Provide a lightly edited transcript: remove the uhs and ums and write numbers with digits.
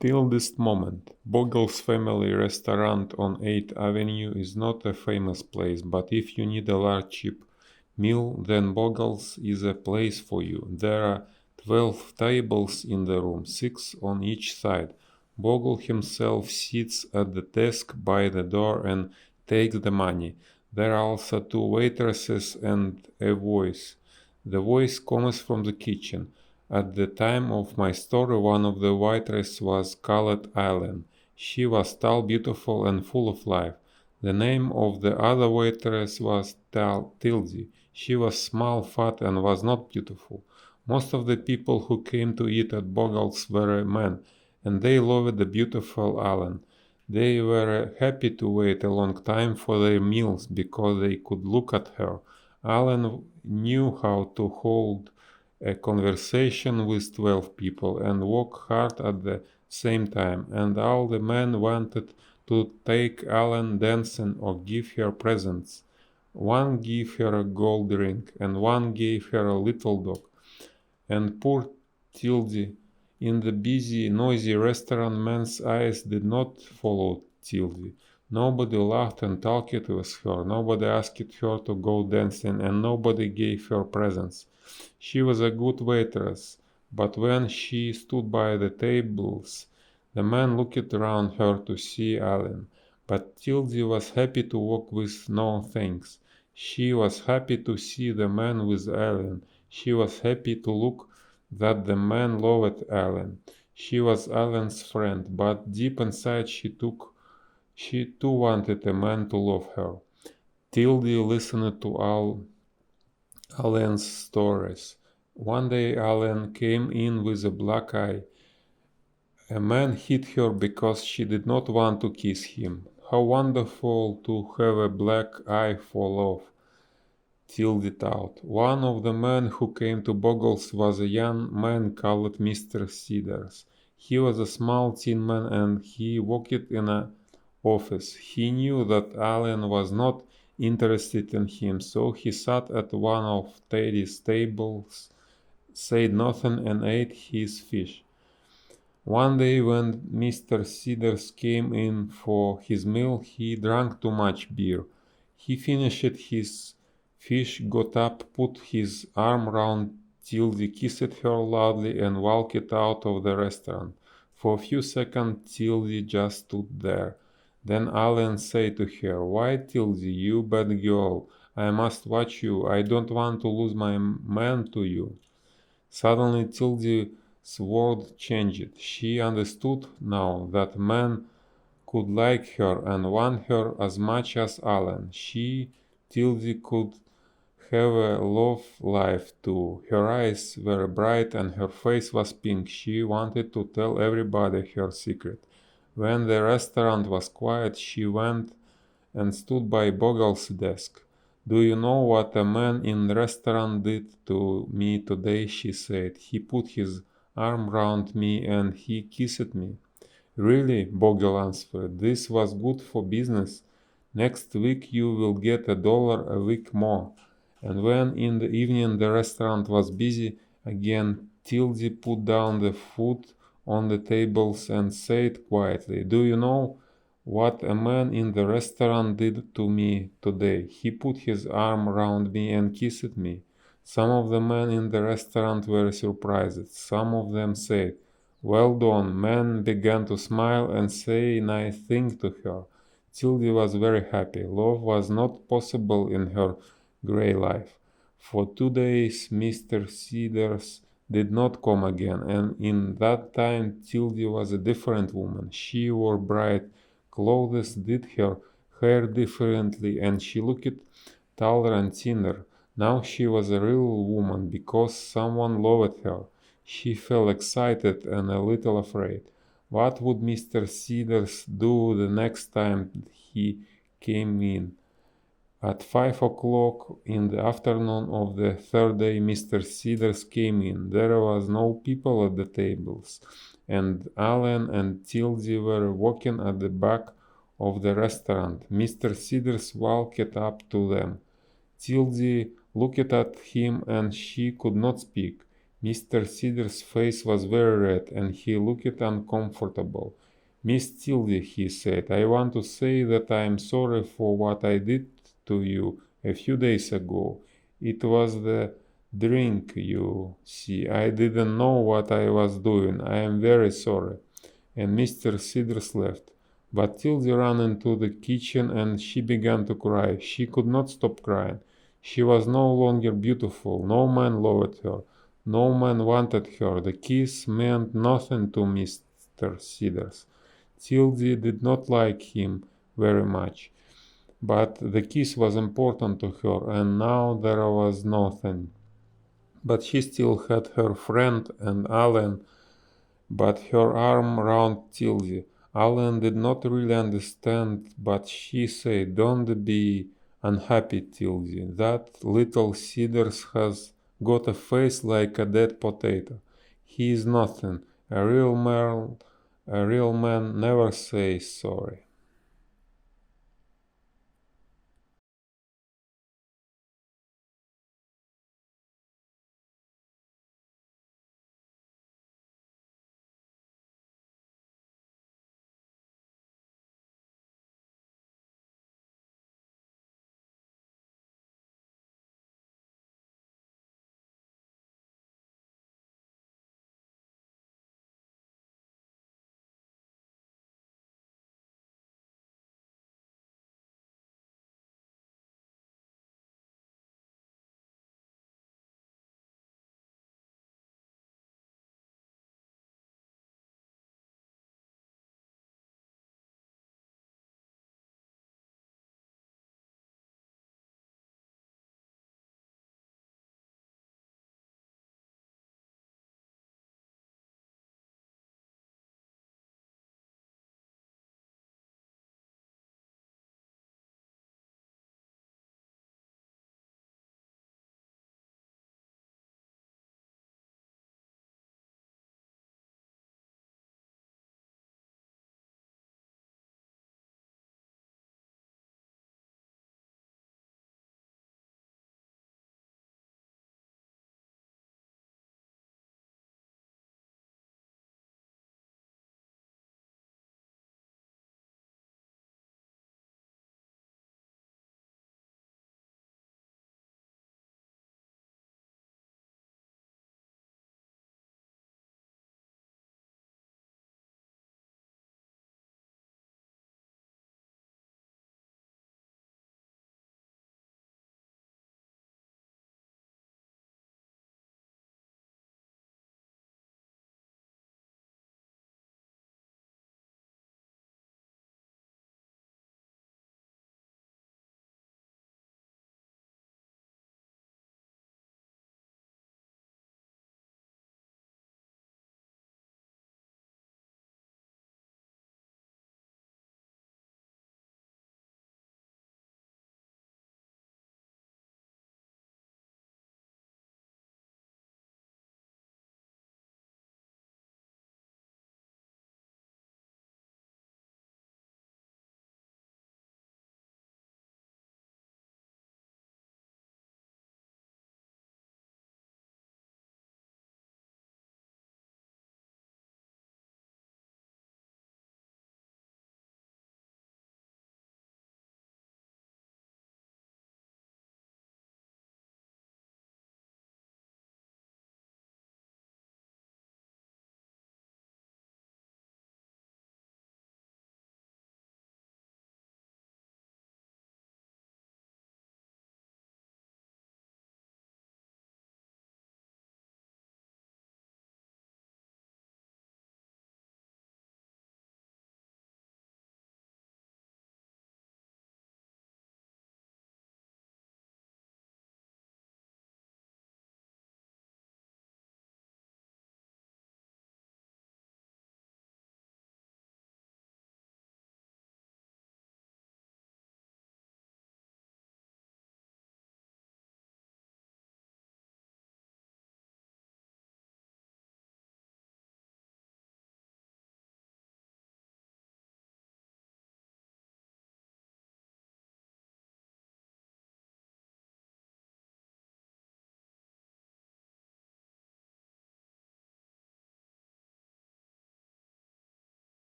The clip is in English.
Till this moment, Bogle's Family Restaurant on 8th Avenue is not a famous place, but if you need a large cheap meal, then Bogle's is a place for you. There are 12 tables in the room, 6 on each side. Bogle himself sits at the desk by the door and takes the money. There are also 2 waitresses and a voice. The voice comes from the kitchen. At the time of my story, one of the waitresses was called Ellen. She was tall, beautiful, and full of life. The name of the other waitress was Tildy. She was small, fat, and was not beautiful. Most of the people who came to eat at Bogle's were men, and they loved the beautiful Ellen. They were happy to wait a long time for their meals because they could look at her. Allen knew how to hold a conversation with 12 people and work hard at the same time, and all the men wanted to take Allen dancing or give her presents. One gave her a gold ring, and one gave her a little dog. And poor Tildy, in the busy, noisy restaurant, men's eyes did not follow Tildy. Nobody laughed and talked with her, nobody asked her to go dancing, and nobody gave her presents. She was a good waitress, but when she stood by the tables, the men looked around her to see Ellen. But Tildy was happy to walk with no thanks. She was happy to see the men with Ellen. She was happy to look that the man loved Ellen. She was Ellen's friend, but deep inside she too wanted a man to love her. Tildy listened to all Ellen's stories. One day Ellen came in with a black eye. A man hit her because she did not want to kiss him. How wonderful to have a black eye for love, Tildy thought. One of the men who came to Bogle's was a young man called Mr. Cedars. He was a small thin man and he worked in an office. He knew that Allen was not interested in him, so he sat at one of Teddy's tables, said nothing, and ate his fish. One day when Mr. Cedars came in for his meal, he drank too much beer. He finished his fish, got up, put his arm round Tildy, kissed her loudly, and walked out of the restaurant. For a few seconds Tildy just stood there. Then Allen said to her, "Why, Tildy, you bad girl, I must watch you. I don't want to lose my man to you." Suddenly Tildy's world changed. She understood now that men could like her and want her as much as Allen. She, Tildy, could have a love life too. Her eyes were bright and her face was pink. She wanted to tell everybody her secret. When the restaurant was quiet, she went and stood by Bogle's desk. "Do you know what a man in the restaurant did to me today?" she said. "He put his arm round me and he kissed me." "Really?" Bogle answered. "This was good for business. Next week you will get $1 a week more." And when in the evening the restaurant was busy again, Tildy put down the food on the tables and said quietly, "Do you know what a man in the restaurant did to me today? He put his arm round me and kissed me." Some of the men in the restaurant were surprised. Some of them said, "Well done." Men began to smile and say nice things to her. Tildy was very happy. Love was not possible in her gray life. For 2 days Mr. Cedars did not come again, and in that time Tildy was a different woman. She wore bright clothes, did her hair differently, and she looked taller and thinner. Now she was a real woman because someone loved her. She felt excited and a little afraid. What would Mr. Cedars do the next time he came in? At 5 o'clock in the afternoon of the third day, Mr. Cedars came in. There was no people at the tables, and Allen and Tildy were walking at the back of the restaurant. Mr. Cedars walked up to them. Tildy looked at him and she could not speak. Mr. Cedar's face was very red, and he looked uncomfortable. Miss Tildy, he said, I want to say that I am sorry for what I did to you a few days ago. It was the drink, you see. I didn't know what I was doing. I am very sorry. And Mr. Cedars left. But Tildy ran into the kitchen and she began to cry. She could not stop crying. She was no longer beautiful. No man loved her. No man wanted her. The kiss meant nothing to Mr. Cedars. Tildy did not like him very much. But the kiss was important to her, and now there was nothing. But she still had her friend and Alan, but her arm round Tildy. Alan did not really understand, but she said, Don't be unhappy, Tildy. That little Cedars has got a face like a dead potato. He is nothing. A real man never says sorry.